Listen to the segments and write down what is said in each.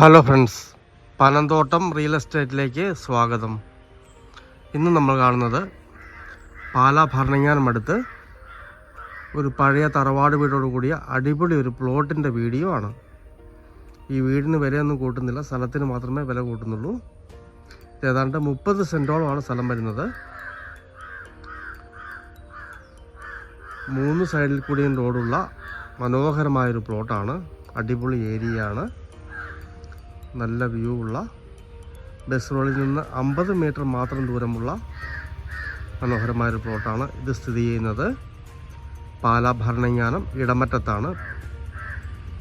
Hello friends, Panamthottam real എസ്റ്റേറ്റിലേക്ക് സ്വാഗതം. ഇന്ന് നമ്മൾ കാണുന്നത് പാലാ ഭരണങ്ങാനം അടുത്ത് ഒരു പഴയ തറവാട് വീടോട് കൂടിയ അടിപൊളി ഒരു പ്ലോട്ടിൻ്റെ വീഡിയോ ആണ്. ഈ വീടിന് വിലയൊന്നും കൂട്ടുന്നില്ല, സ്ഥലത്തിന് മാത്രമേ വില കൂട്ടുന്നുള്ളൂ. ഏതാണ്ട് 30 സെൻറ്റോളമാണ് സ്ഥലം വരുന്നത്. 3 സൈഡിൽ കൂടിയും റോഡുള്ള മനോഹരമായൊരു പ്ലോട്ടാണ്. അടിപൊളി ഏരിയയാണ്. നല്ല വ്യൂ ഉള്ള, ബസ് റോഡിൽ നിന്ന് 50 മീറ്റർ മാത്രം ദൂരമുള്ള മനോഹരമായൊരു പ്ലോട്ടാണ്. ഇത് സ്ഥിതി ചെയ്യുന്നത് പാലാ ഭരണങ്ങാനം ഇടമറ്റത്താണ്.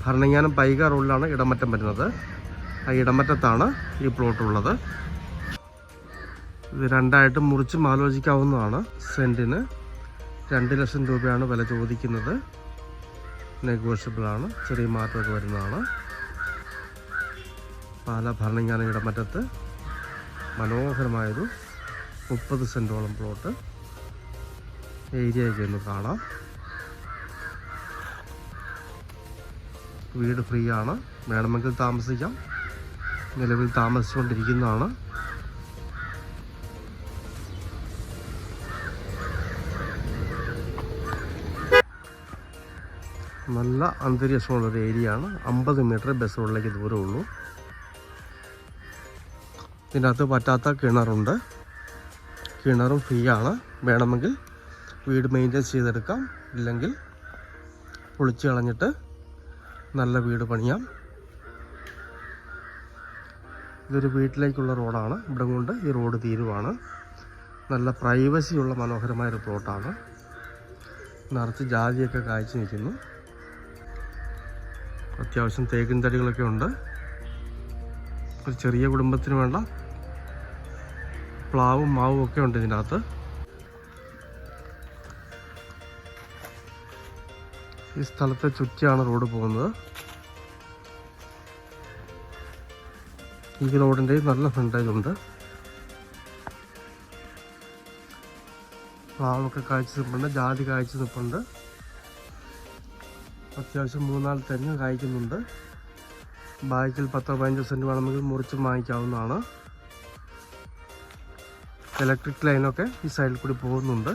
ഭരണങ്ങാനം പൈക റോഡിലാണ് ഇടമറ്റം വരുന്നത്. ആ ഇടമറ്റത്താണ് ഈ പ്ലോട്ട് ഉള്ളത്. ഇത് രണ്ടായിട്ട് മുറിച്ചും ആലോചിക്കാവുന്നതാണ്. സെൻറ്റിന് 2 ലക്ഷം രൂപയാണ് വില ചോദിക്കുന്നത്. നെഗോഷ്യബിളാണ്, ചെറിയ മാറ്റമൊക്കെ വരുന്നതാണ്. പാലാ ഭരണങ്ങാനം ഇടമറ്റത്ത് മനോഹരമായൊരു 30 സെൻറ്റോളം പ്ലോട്ട് ഏരിയയൊക്കെ ഒന്ന് കാണാം. വീട് ഫ്രീ ആണ്, വേണമെങ്കിൽ താമസിക്കാം. നിലവിൽ താമസിച്ചുകൊണ്ടിരിക്കുന്നതാണ്. നല്ല അന്തരീക്ഷമുള്ളൊരു ഏരിയയാണ്. 50 മീറ്റർ ബസ് റോഡിലേക്ക് ദൂരമുള്ളൂ. ഇതിനകത്ത് പറ്റാത്ത കിണറുണ്ട്. കിണറും ഫ്രീ ആണ്. വേണമെങ്കിൽ വീട് മെയിൻറ്റെയിൻസ് ചെയ്തെടുക്കാം, ഇല്ലെങ്കിൽ പൊളിച്ച് കളഞ്ഞിട്ട് നല്ല വീട് പണിയാം. ഇതൊരു വീട്ടിലേക്കുള്ള റോഡാണ്. ഇവിടെ കൊണ്ട് ഈ റോഡ് തീരുവാണ്. നല്ല പ്രൈവസിയുള്ള മനോഹരമായൊരു പ്ലോട്ടാണ്. നിറച്ച് ജാതിയൊക്കെ കായ്ച്ചു നിൽക്കുന്നു. അത്യാവശ്യം തേക്കിൻ തടികളൊക്കെ ഉണ്ട്. ഒരു ചെറിയ കുടുംബത്തിന് വേണ്ട പ്ലാവും മാവും ഒക്കെ ഉണ്ട് ഇതിനകത്ത്. ഈ സ്ഥലത്തെ ചുറ്റിയാണ് റോഡ് പോകുന്നത്. ഈ റോഡിൻ്റെ നല്ല ഫ്രണ്ടേജ് ഉണ്ട്. പ്ലാവൊക്കെ കായ്ച്ചു നിൽപ്പുണ്ട്, ജാതി കായ്ച്ചു നിൽപ്പുണ്ട്. അത്യാവശ്യം 3-4 തെങ്ങ് കായ്ക്കുന്നുണ്ട്. ബാക്കിൽ 10-15 സെൻറ്റ് വേണമെങ്കിൽ മുറിച്ചും വാങ്ങിക്കാവുന്നതാണ്. ഇലക്ട്രിക് ലൈനൊക്കെ ഈ സൈഡിൽ കൂടി പോകുന്നുണ്ട്.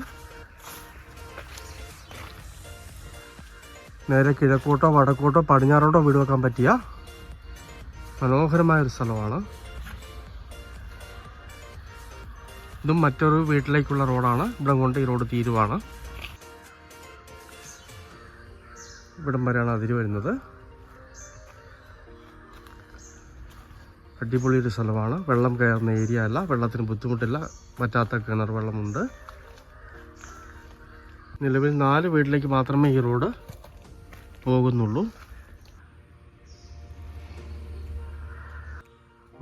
നേരെ കിഴക്കോട്ടോ വടക്കോട്ടോ പടിഞ്ഞാറോട്ടോ വീട് വെക്കാൻ പറ്റിയ മനോഹരമായൊരു സ്ഥലമാണ്. ഇതും മറ്റൊരു വീട്ടിലേക്കുള്ള റോഡാണ്. ഇവിടം കൊണ്ട് ഈ റോഡ് തീരുവാണ്. ഇവിടം വരെയാണ് അതിര് വരുന്നത്. അടിപൊളി ഒരു സ്ഥലമാണ്. വെള്ളം കയറുന്ന ഏരിയ അല്ല, വെള്ളത്തിന് ബുദ്ധിമുട്ടില്ല. പറ്റാത്ത കിണർ വെള്ളമുണ്ട്. നിലവിൽ 4 വീട്ടിലേക്ക് മാത്രമേ ഈ റോഡ് പോകുന്നുള്ളൂ.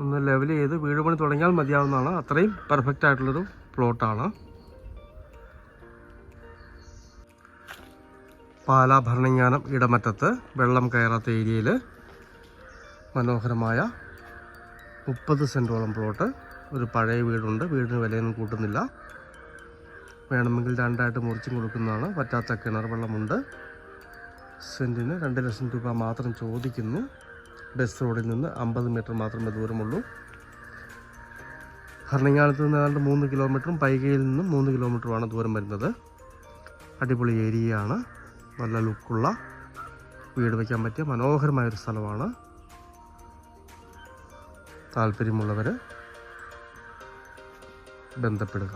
ഒന്ന് ലെവൽ ചെയ്ത് വീട് പണി തുടങ്ങിയാൽ മതിയാവുന്നതാണ്. അത്രയും പെർഫെക്റ്റ് ആയിട്ടുള്ളൊരു പ്ലോട്ടാണ്. പാലാ ഭരണങ്ങാനം ഇടമറ്റത്ത് വെള്ളം കയറാത്ത ഏരിയയിൽ മനോഹരമായ 30 സെൻറ്റോളം പ്ലോട്ട്. ഒരു പഴയ വീടുണ്ട്. വീടിന് വിലയൊന്നും കൂട്ടുന്നില്ല. വേണമെങ്കിൽ 2ആയിട്ട് മുറിച്ചും കൊടുക്കുന്നതാണ്. പറ്റാത്ത കിണർ വെള്ളമുണ്ട്. സെൻറ്റിന് 2 ലക്ഷം രൂപ മാത്രം ചോദിക്കുന്നു. ബസ് റോഡിൽ നിന്ന് 50 മീറ്റർ മാത്രമേ ദൂരമുള്ളൂ. ഭരണങ്ങാനത്ത് നിന്ന് ഏതാണ്ട് 3 കിലോമീറ്ററും പൈകയിൽ നിന്നും 3 കിലോമീറ്ററുമാണ് ദൂരം വരുന്നത്. അടിപൊളി ഏരിയയാണ്. നല്ല ലുക്കുള്ള വീട് വയ്ക്കാൻ പറ്റിയ മനോഹരമായൊരു സ്ഥലമാണ്. താല്പര്യമുള്ളവർ ബന്ധപ്പെടുക.